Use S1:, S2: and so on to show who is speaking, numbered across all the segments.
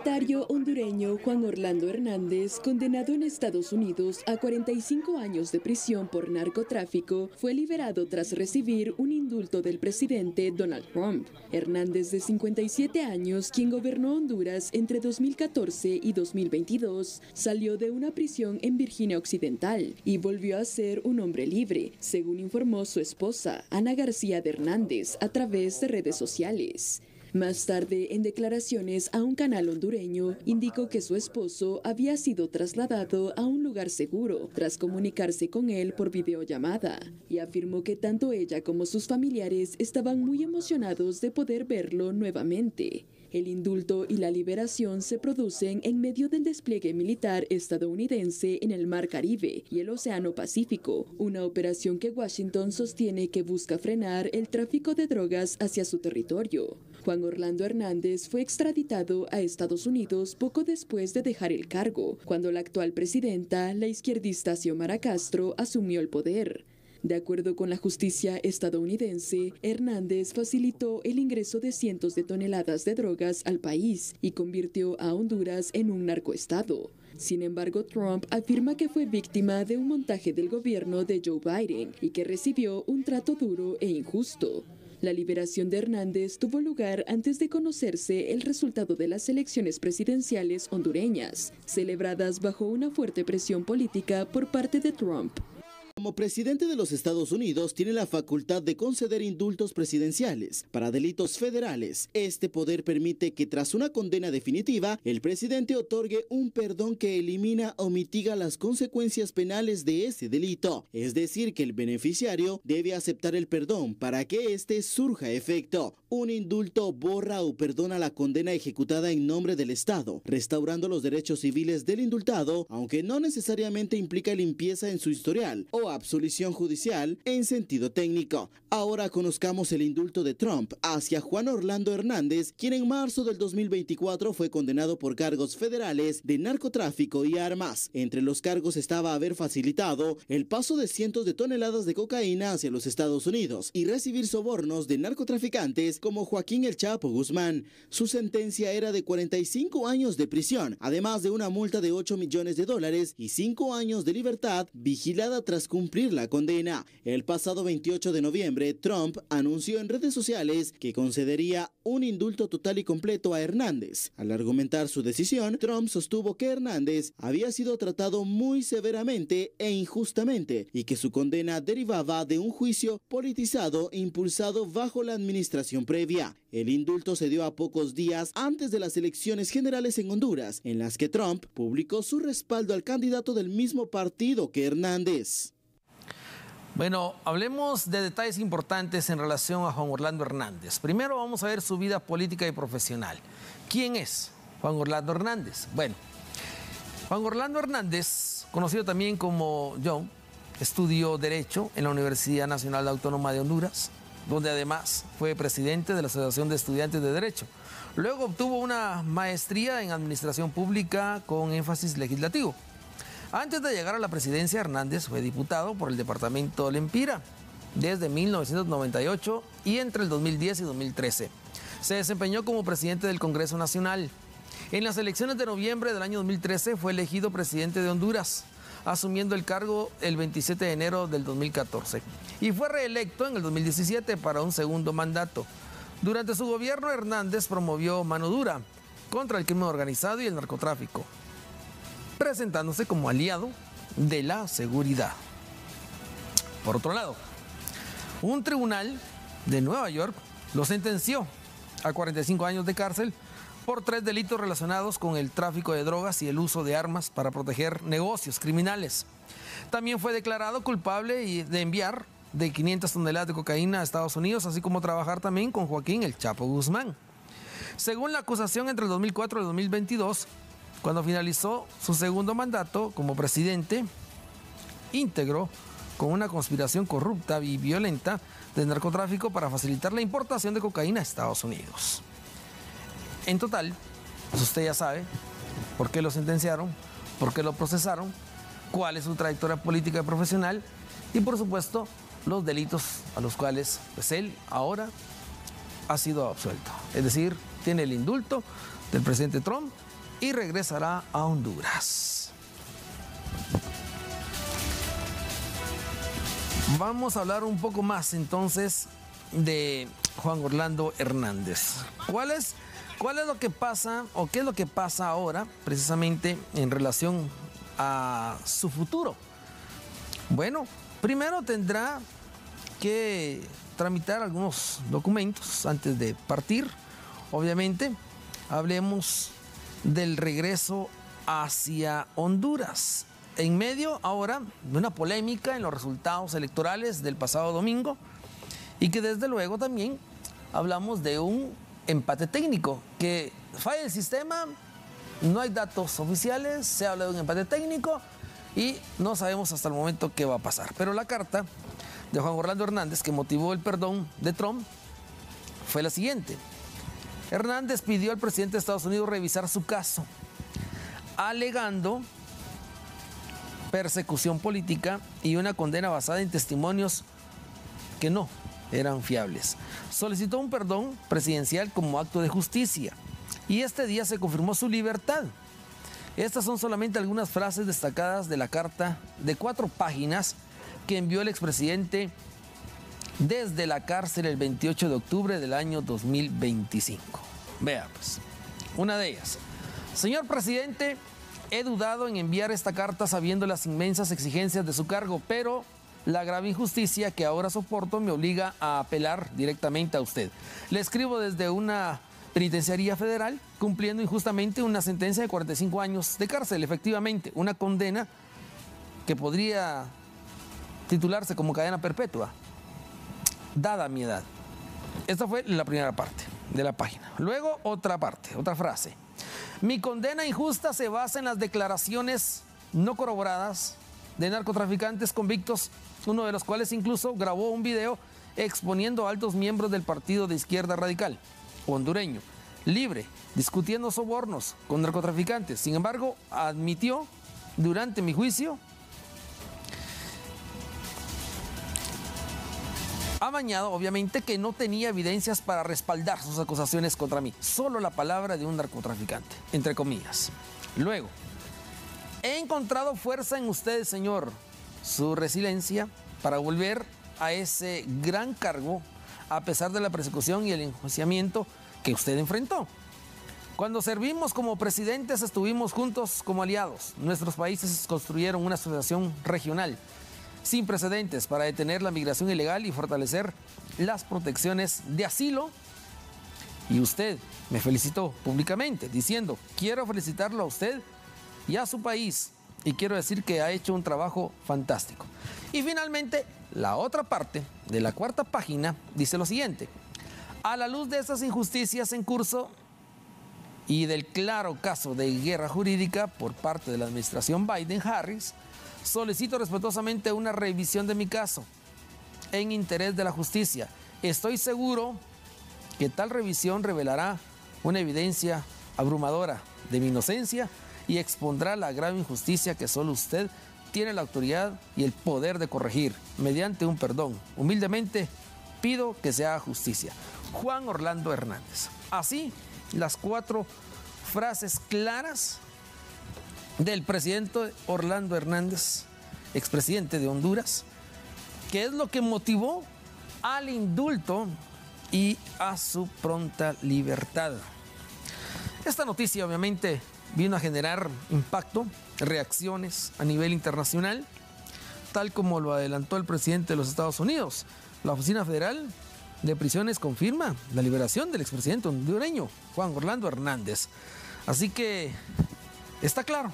S1: mandatario hondureño Juan Orlando Hernández, condenado en Estados Unidos a 45 años de prisión por narcotráfico, fue liberado tras recibir un indulto del presidente Donald Trump. Hernández, de 57 años, quien gobernó Honduras entre 2014 y 2022, salió de una prisión en Virginia Occidental y volvió a ser un hombre libre, según informó su esposa, Ana García de Hernández, a través de redes sociales. Más tarde, en declaraciones a un canal hondureño, indicó que su esposo había sido trasladado a un lugar seguro tras comunicarse con él por videollamada, y afirmó que tanto ella como sus familiares estaban muy emocionados de poder verlo nuevamente. El indulto y la liberación se producen en medio del despliegue militar estadounidense en el Mar Caribe y el Océano Pacífico, una operación que Washington sostiene que busca frenar el tráfico de drogas hacia su territorio. Juan Orlando Hernández fue extraditado a Estados Unidos poco después de dejar el cargo, cuando la actual presidenta, la izquierdista Xiomara Castro, asumió el poder. De acuerdo con la justicia estadounidense, Hernández facilitó el ingreso de cientos de toneladas de drogas al país y convirtió a Honduras en un narcoestado. Sin embargo, Trump afirma que fue víctima de un montaje del gobierno de Joe Biden y que recibió un trato duro e injusto. La liberación de Hernández tuvo lugar antes de conocerse el resultado de las elecciones presidenciales hondureñas, celebradas bajo una fuerte presión política por parte de Trump.
S2: Como presidente de los Estados Unidos, tiene la facultad de conceder indultos presidenciales para delitos federales. Este poder permite que tras una condena definitiva, el presidente otorgue un perdón que elimina o mitiga las consecuencias penales de ese delito. Es decir, que el beneficiario debe aceptar el perdón para que éste surja efecto. Un indulto borra o perdona la condena ejecutada en nombre del Estado, restaurando los derechos civiles del indultado, aunque no necesariamente implica limpieza en su historial o absolución judicial en sentido técnico. Ahora conozcamos el indulto de Trump hacia Juan Orlando Hernández, quien en marzo del 2024 fue condenado por cargos federales de narcotráfico y armas. Entre los cargos estaba haber facilitado el paso de cientos de toneladas de cocaína hacia los Estados Unidos y recibir sobornos de narcotraficantes como Joaquín El Chapo Guzmán. Su sentencia era de 45 años de prisión, además de una multa de $8 millones y 5 años de libertad vigilada tras cumplir la condena. El pasado 28 de noviembre, Trump anunció en redes sociales que concedería un indulto total y completo a Hernández. Al argumentar su decisión, Trump sostuvo que Hernández había sido tratado muy severamente e injustamente y que su condena derivaba de un juicio politizado impulsado bajo la administración previa. El indulto se dio a pocos días antes de las elecciones generales en Honduras, en las que Trump publicó su respaldo al candidato del mismo partido que Hernández.
S3: Bueno, hablemos de detalles importantes en relación a Juan Orlando Hernández. Primero vamos a ver su vida política y profesional. ¿Quién es Juan Orlando Hernández? Bueno, Juan Orlando Hernández, conocido también como John, estudió Derecho en la Universidad Nacional Autónoma de Honduras, donde además fue presidente de la Asociación de Estudiantes de Derecho. Luego obtuvo una maestría en Administración Pública con énfasis legislativo. Antes de llegar a la presidencia, Hernández fue diputado por el departamento Lempira desde 1998 y entre el 2010 y 2013. Se desempeñó como presidente del Congreso Nacional. En las elecciones de noviembre del año 2013 fue elegido presidente de Honduras, asumiendo el cargo el 27 de enero del 2014. Y fue reelecto en el 2017 para un segundo mandato. Durante su gobierno, Hernández promovió mano dura contra el crimen organizado y el narcotráfico, presentándose como aliado de la seguridad. Por otro lado, un tribunal de Nueva York lo sentenció a 45 años de cárcel por 3 delitos relacionados con el tráfico de drogas y el uso de armas para proteger negocios criminales. También fue declarado culpable de enviar de 500 toneladas de cocaína a Estados Unidos, así como trabajar también con Joaquín El Chapo Guzmán. Según la acusación, entre el 2004 y el 2022, cuando finalizó su segundo mandato como presidente, íntegro con una conspiración corrupta y violenta de narcotráfico para facilitar la importación de cocaína a Estados Unidos. En total, pues usted ya sabe por qué lo sentenciaron, por qué lo procesaron, cuál es su trayectoria política y profesional y, por supuesto, los delitos a los cuales pues él ahora ha sido absuelto. Es decir, tiene el indulto del presidente Trump y regresará a Honduras. Vamos a hablar un poco más entonces de Juan Orlando Hernández. ¿Cuál es lo que pasa o qué es lo que pasa ahora precisamente en relación a su futuro? Bueno, primero tendrá que tramitar algunos documentos antes de partir. Obviamente, hablemos del regreso hacia Honduras. En medio ahora de una polémica en los resultados electorales del pasado domingo y que desde luego también hablamos de un empate técnico, que falla el sistema, no hay datos oficiales, se habla de un empate técnico y no sabemos hasta el momento qué va a pasar. Pero la carta de Juan Orlando Hernández que motivó el perdón de Trump fue la siguiente. Hernández pidió al presidente de Estados Unidos revisar su caso, alegando persecución política y una condena basada en testimonios que no eran fiables. Solicitó un perdón presidencial como acto de justicia y este día se confirmó su libertad. Estas son solamente algunas frases destacadas de la carta de 4 páginas que envió el expresidente desde la cárcel el 28 de octubre del año 2025. Vea pues, una de ellas. Señor presidente, he dudado en enviar esta carta sabiendo las inmensas exigencias de su cargo, pero la grave injusticia que ahora soporto me obliga a apelar directamente a usted. Le escribo desde una penitenciaría federal, cumpliendo injustamente una sentencia de 45 años de cárcel, efectivamente, una condena que podría titularse como cadena perpetua, dada mi edad. Esta fue la primera parte de la página. Luego otra parte, otra frase. Mi condena injusta se basa en las declaraciones no corroboradas de narcotraficantes convictos, uno de los cuales incluso grabó un video exponiendo a altos miembros del partido de izquierda radical hondureño, libre, discutiendo sobornos con narcotraficantes. Sin embargo, admitió durante mi juicio amañado, obviamente, que no tenía evidencias para respaldar sus acusaciones contra mí. Solo la palabra de un narcotraficante, entre comillas. Luego, he encontrado fuerza en usted, señor, su resiliencia para volver a ese gran cargo a pesar de la persecución y el enjuiciamiento que usted enfrentó. Cuando servimos como presidentes estuvimos juntos como aliados. Nuestros países construyeron una asociación regional sin precedentes para detener la migración ilegal y fortalecer las protecciones de asilo. Y usted me felicitó públicamente diciendo, quiero felicitarlo a usted y a su país y quiero decir que ha hecho un trabajo fantástico. Y finalmente, la otra parte de la 4ª página dice lo siguiente. A la luz de estas injusticias en curso y del claro caso de guerra jurídica por parte de la administración Biden-Harris, solicito respetuosamente una revisión de mi caso en interés de la justicia. Estoy seguro que tal revisión revelará una evidencia abrumadora de mi inocencia y expondrá la grave injusticia que solo usted tiene la autoridad y el poder de corregir mediante un perdón. Humildemente pido que se haga justicia. Juan Orlando Hernández. Así, las 4 frases claras del presidente Orlando Hernández, expresidente de Honduras, que es lo que motivó al indulto y a su pronta libertad. Esta noticia obviamente vino a generar impacto, reacciones a nivel internacional, tal como lo adelantó el presidente de los Estados Unidos. La Oficina Federal de Prisiones confirma la liberación del expresidente hondureño, Juan Orlando Hernández. Así que está claro,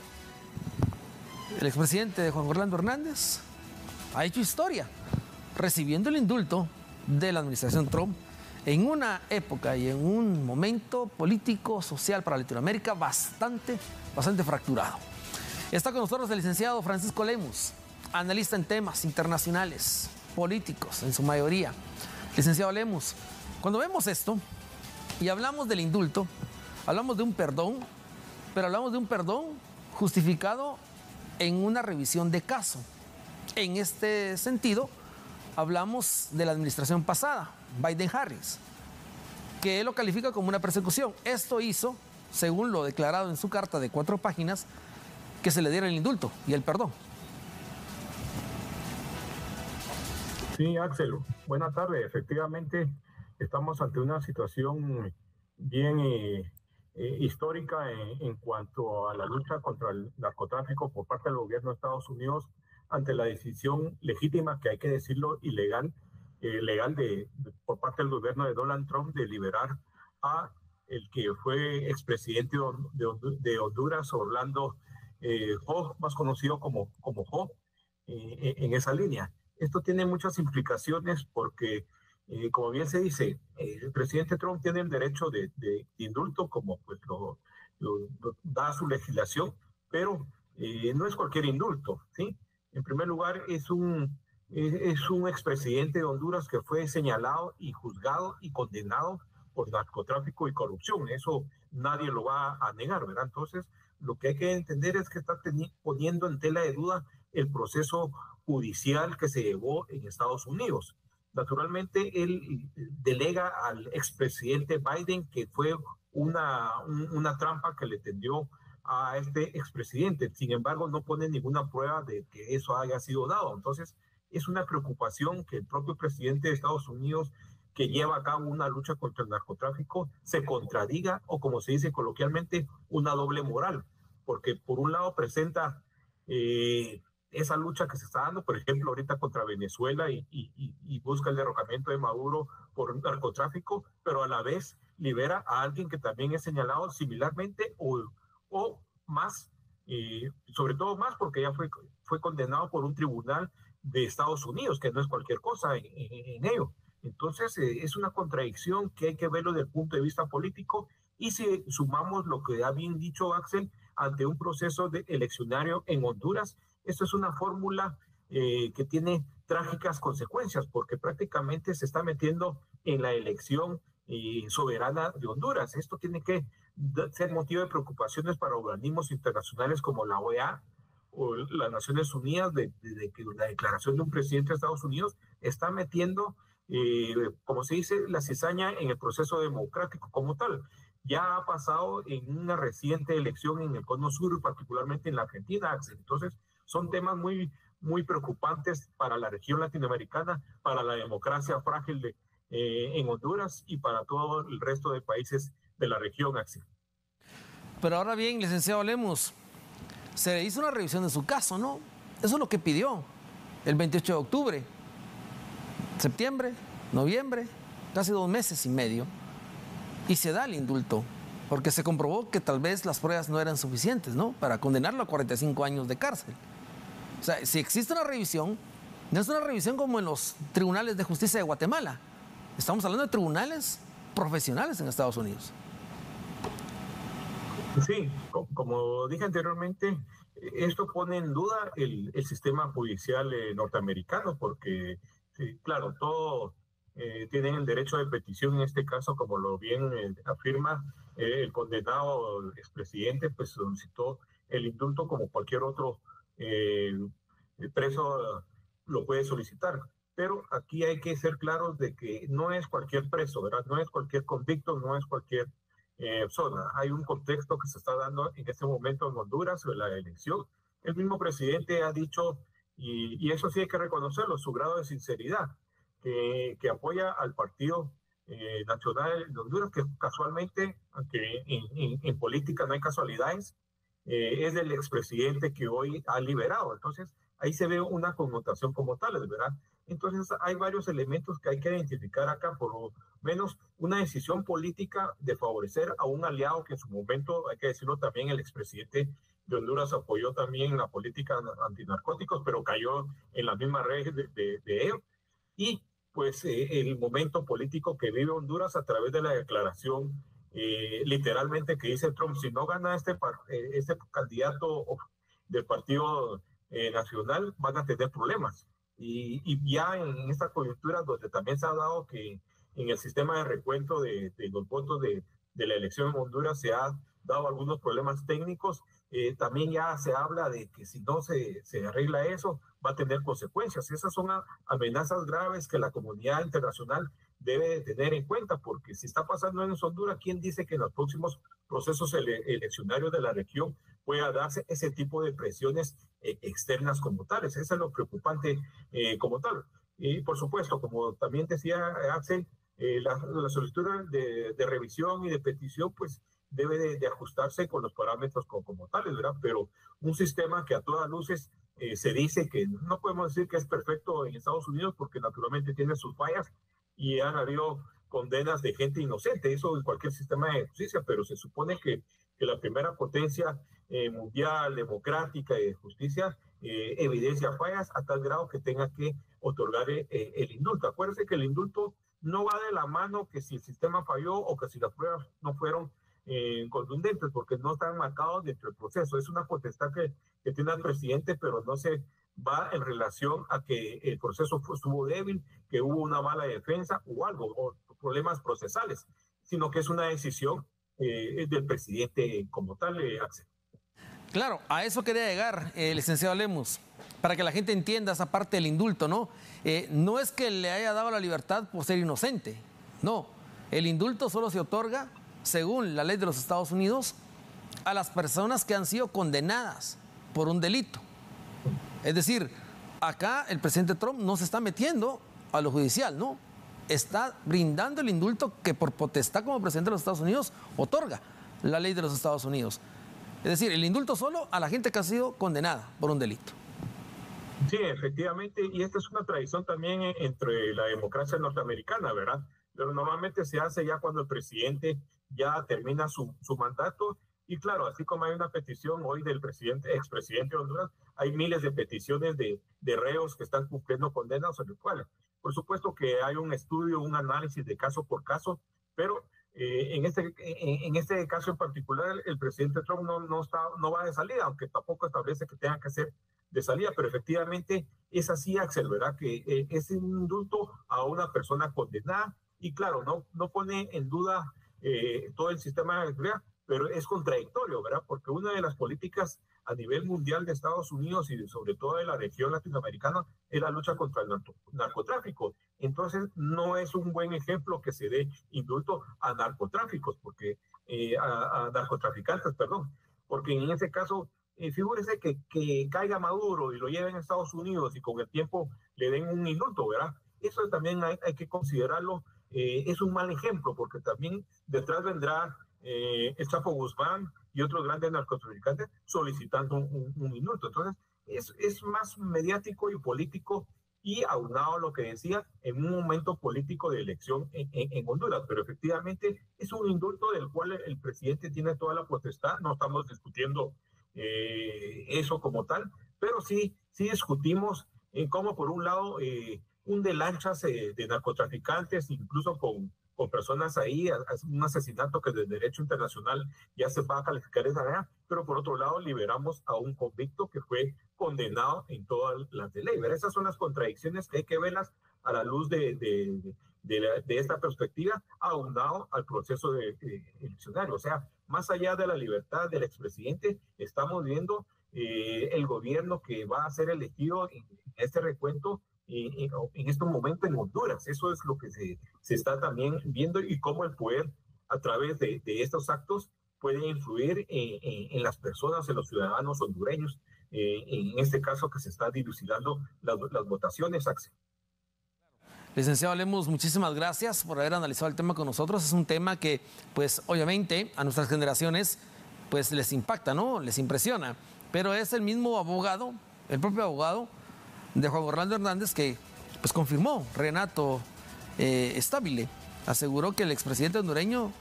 S3: el expresidente de Juan Orlando Hernández ha hecho historia recibiendo el indulto de la administración Trump en una época y en un momento político, social para Latinoamérica bastante fracturado. Está con nosotros el licenciado Francisco Lemus, analista en temas internacionales, políticos en su mayoría. Licenciado Lemus, cuando vemos esto y hablamos del indulto, hablamos de un perdón, pero hablamos de un perdón justificado en una revisión de caso. En este sentido, hablamos de la administración pasada, Biden-Harris, que él lo califica como una persecución. Esto hizo según lo declarado en su carta de 4 páginas, que se le diera el indulto y el perdón.
S4: Sí, Axel, buena tarde. Efectivamente, estamos ante una situación bien histórica en cuanto a la lucha contra el narcotráfico por parte del gobierno de Estados Unidos ante la decisión legítima, que hay que decirlo, ilegal, por parte del gobierno de Donald Trump de liberar a el que fue expresidente de Honduras, Orlando Jo, más conocido como Jo, en esa línea. Esto tiene muchas implicaciones porque, como bien se dice, el presidente Trump tiene el derecho de indulto, como pues lo da su legislación, pero no es cualquier indulto, ¿sí? En primer lugar, es un expresidente de Honduras que fue señalado y juzgado y condenado por narcotráfico y corrupción. Eso nadie lo va a negar, ¿verdad? Entonces, lo que hay que entender es que está poniendo en tela de duda el proceso judicial que se llevó en Estados Unidos. Naturalmente, él delega al expresidente Biden, que fue una trampa que le tendió a este expresidente. Sin embargo, no pone ninguna prueba de que eso haya sido dado. Entonces, es una preocupación que el propio presidente de Estados Unidos, que lleva a cabo una lucha contra el narcotráfico, se contradiga, o como se dice coloquialmente, una doble moral, porque por un lado presenta esa lucha que se está dando, por ejemplo, ahorita contra Venezuela y busca el derrocamiento de Maduro por narcotráfico, pero a la vez libera a alguien que también es señalado similarmente o más, sobre todo más porque ya fue condenado por un tribunal de Estados Unidos, que no es cualquier cosa en ello. Entonces, es una contradicción que hay que verlo desde el punto de vista político, y si sumamos lo que ha bien dicho Axel, ante un proceso eleccionario en Honduras, esto es una fórmula que tiene trágicas consecuencias, porque prácticamente se está metiendo en la elección soberana de Honduras. Esto tiene que ser motivo de preocupaciones para organismos internacionales como la OEA o las Naciones Unidas, de que la declaración de un presidente de Estados Unidos está metiendo, como se dice, la cizaña en el proceso democrático como tal. Ya ha pasado en una reciente elección en el Cono Sur, particularmente en la Argentina, Axel. Entonces, son temas muy, muy preocupantes para la región latinoamericana, para la democracia frágil en Honduras y para todo el resto de países de la región, Axel.
S3: Pero ahora bien, licenciado Lemus, se le hizo una revisión de su caso, ¿no? Eso es lo que pidió el 28 de octubre, septiembre, noviembre, casi 2 meses y medio, y se da el indulto, porque se comprobó que tal vez las pruebas no eran suficientes, ¿no?, para condenarlo a 45 años de cárcel. O sea, si existe una revisión, no es una revisión como en los tribunales de justicia de Guatemala. Estamos hablando de tribunales profesionales en Estados Unidos.
S4: Sí, como dije anteriormente, esto pone en duda el sistema judicial norteamericano, porque, sí, claro, todos tienen el derecho de petición en este caso, como lo bien afirma el condenado expresidente, pues solicitó el indulto como cualquier otro preso lo puede solicitar. Pero aquí hay que ser claros de que no es cualquier preso, ¿verdad? No es cualquier convicto, no es cualquier zona. Hay un contexto que se está dando en este momento en Honduras sobre la elección. El mismo presidente ha dicho, y eso sí hay que reconocerlo, su grado de sinceridad, que apoya al Partido Nacional de Honduras, que casualmente, aunque en política no hay casualidades, es del expresidente que hoy ha liberado. Entonces, ahí se ve una connotación como tal, ¿verdad? Entonces, hay varios elementos que hay que identificar acá, por lo menos una decisión política de favorecer a un aliado que en su momento, hay que decirlo también, el expresidente de Honduras apoyó también la política antinarcóticos, pero cayó en la misma red de ellos. Y pues el momento político que vive Honduras a través de la declaración literalmente que dice Trump: si no gana este candidato del Partido Nacional, van a tener problemas. Y ya en esta coyuntura donde también se ha dado que en el sistema de recuento de los votos de la elección en Honduras se ha dado algunos problemas técnicos, también ya se habla de que si no se arregla eso, va a tener consecuencias. Esas son amenazas graves que la comunidad internacional debe de tener en cuenta, porque si está pasando en Honduras, ¿quién dice que en los próximos procesos eleccionarios de la región pueda darse ese tipo de presiones externas como tales? Eso es lo preocupante como tal. Y por supuesto, como también decía Axel, la solicitud de revisión y de petición, pues debe de ajustarse con los parámetros como tales, ¿verdad? Pero un sistema que a todas luces se dice que no podemos decir que es perfecto en Estados Unidos, porque naturalmente tiene sus fallas y han habido condenas de gente inocente, eso en cualquier sistema de justicia, pero se supone que la primera potencia mundial, democrática y de justicia evidencia fallas a tal grado que tenga que otorgar el indulto. Acuérdense que el indulto no va de la mano que si el sistema falló o que si las pruebas no fueron contundentes, porque no están marcados dentro del proceso. Es una potestad que tiene el presidente, pero no se va en relación a que el proceso estuvo débil, que hubo una mala defensa o algo, o problemas procesales, sino que es una decisión del presidente como tal, Axel.
S3: Claro, a eso quería llegar, licenciado Lemus, para que la gente entienda esa parte del indulto, ¿no? No es que le haya dado la libertad por ser inocente, no. El indulto solo se otorga, según la ley de los Estados Unidos, a las personas que han sido condenadas por un delito. Es decir, acá el presidente Trump no se está metiendo a lo judicial, ¿no? Está brindando el indulto que por potestad como presidente de los Estados Unidos otorga la ley de los Estados Unidos. Es decir, el indulto solo a la gente que ha sido condenada por un delito.
S4: Sí, efectivamente, y esta es una tradición también entre la democracia norteamericana, ¿verdad? Pero normalmente se hace ya cuando el presidente ya termina su mandato. Y claro, así como hay una petición hoy del expresidente de Honduras, hay miles de peticiones de reos que están cumpliendo condenas sobre los cuales. Por supuesto que hay un estudio, un análisis de caso por caso, pero en este caso en particular, el presidente Trump no va de salida, aunque tampoco establece que tenga que ser de salida, pero efectivamente es así, Axel, ¿verdad? Que es un indulto a una persona condenada y claro, no pone en duda todo el sistema de seguridad, pero es contradictorio, ¿verdad? Porque una de las políticas a nivel mundial de Estados Unidos y sobre todo de la región latinoamericana es la lucha contra el narcotráfico. Entonces, no es un buen ejemplo que se dé indulto a narcotráficos, a narcotraficantes, perdón, porque en ese caso, figúrese que caiga Maduro y lo lleven a Estados Unidos y con el tiempo le den un indulto, ¿verdad? Eso también hay que considerarlo. Es un mal ejemplo, porque también detrás vendrá el Chapo Guzmán y otros grandes narcotraficantes solicitando un indulto. Entonces, es más mediático y político y aunado a lo que decía en un momento político de elección en Honduras. Pero efectivamente es un indulto del cual el presidente tiene toda la potestad. No estamos discutiendo eso como tal, pero sí discutimos cómo por un lado hunde lanchas de narcotraficantes, incluso con personas ahí, un asesinato que desde derecho internacional ya se va a calificar esa manera, pero por otro lado liberamos a un convicto que fue condenado en todas las de ley. ¿Verdad? Esas son las contradicciones que hay que verlas a la luz de esta perspectiva, aunado al proceso eleccionario. O sea, más allá de la libertad del expresidente, estamos viendo el gobierno que va a ser elegido en este recuento en este momento en Honduras. Eso es lo que se está también viendo y cómo el poder a través de estos actos puede influir en las personas, en los ciudadanos hondureños, en este caso que se está dilucidando las votaciones, Axel.
S3: Licenciado Lemus, muchísimas gracias por haber analizado el tema con nosotros. Es un tema que, pues, obviamente, a nuestras generaciones, pues, les impacta, ¿no? Les impresiona. Pero es el mismo abogado, el propio abogado de Juan Orlando Hernández que, pues, confirmó, Renato Stabile, aseguró que el expresidente hondureño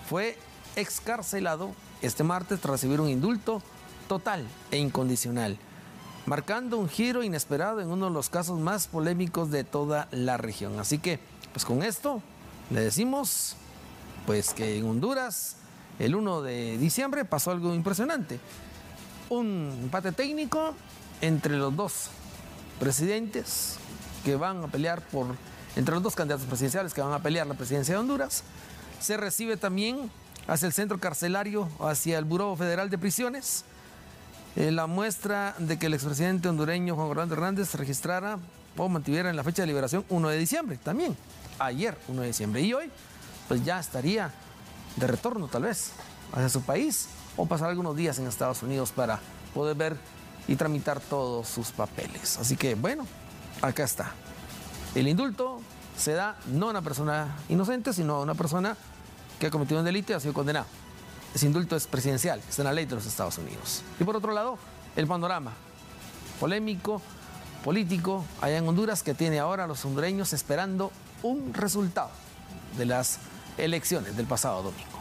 S3: fue excarcelado este martes tras recibir un indulto total e incondicional, marcando un giro inesperado en uno de los casos más polémicos de toda la región. Así que, pues con esto, le decimos, pues que en Honduras, el 1 de diciembre, pasó algo impresionante. Un empate técnico entre los dos presidentes que van a pelear entre los dos candidatos presidenciales que van a pelear la presidencia de Honduras. Se recibe también hacia el centro carcelario, hacia el Buró Federal de Prisiones, la muestra de que el expresidente hondureño Juan Orlando Hernández registrara o mantuviera en la fecha de liberación 1 de diciembre también. ayer, 1 de diciembre. Y hoy, pues ya estaría de retorno tal vez hacia su país o pasar algunos días en Estados Unidos para poder ver y tramitar todos sus papeles. Así que bueno, acá está. El indulto se da no a una persona inocente, sino a una persona que ha cometido un delito y ha sido condenado. Ese indulto es presidencial, está en la ley de los Estados Unidos. Y por otro lado, el panorama polémico, político, allá en Honduras, que tiene ahora a los hondureños esperando un resultado de las elecciones del pasado domingo.